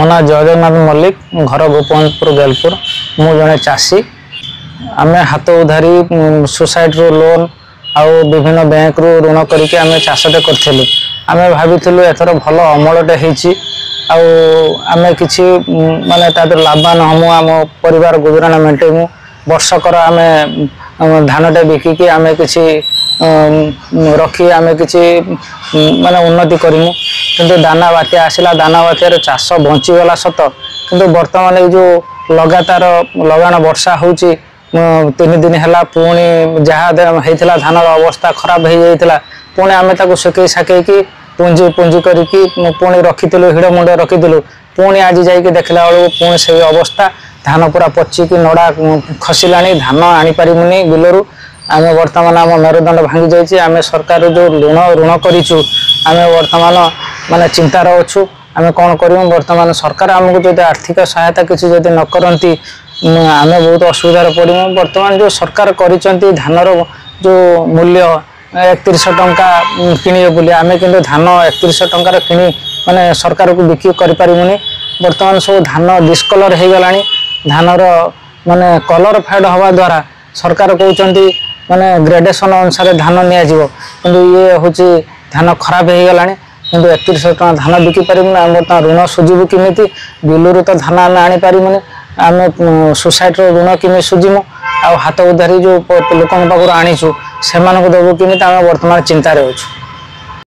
मो ना जयदेवनाथ मल्लिक घर गोपवंतपुर गेलपुर मु जड़े चाषी आम हाथ उधारी सोसाइटी रो लोन आउ विभिन्न बैंक रु ऋण करके आम चाषटे करूँ आम भाविलु एथर भल अमलटे होती आम कि माने लाभवान हमू आम परिवार गुजराण मेटेमु वर्षकर आम धानटे बिकिकी आम कि रखी आम कि माने उन्नति करूँ किंतु दाना बात्या आसला दाना बात्यार चाष बंचीगला सत किंतु वर्तमान जो लगातार लगाण वर्षा होची 3 दिन है पुणी जहाँ होता धान अवस्था खराब हो जाता पुणी आम सुकई साकई पुंजी पुंजी करके पुणी रखीलु हिड़ मुंडे रखीलु पुणी आज जाकि देखला बेलू पुणी से अवस्था धान पूरा पचिकी नड़ा खसला धान आनीपारूनी बिलरू आम बर्तमान आम मेरुदंड भांगी जाइए आम सरकार जो ऋण करूँ आम बर्तमान माने चिंतार अच्छु आम कौन करूँ बर्तमान सरकार आमको जो आर्थिक सहायता किसी जब न करती आम बहुत असुविधार पड़ू बर्तमान जो सरकार करिसेंती धानर जो मूल्य 31 टंका किणे बोली आम कि धान 31 टंकार किणी माने सरकार को बिक्री करें बर्तमान सब धान डिस्कलर हो गला धानर माने कलर फेड हवा द्वारा सरकार कहते माने ग्रेडेशन अनुसार धान नियाजिवो किंतु ये हूँ धान खराब हो गला किंतु 31 टका धान बिकी पारूनी आम बर्तमान ऋण सुझीबू किमिति बिलरू तो धान आम आनीपारूनी आम सोसाइटी ऋण किमी सुझीमु आ हाथ उधारी जो लोक पाखर आनीचु से देवु किमिति आम बर्तमान चिंतार अच्छु।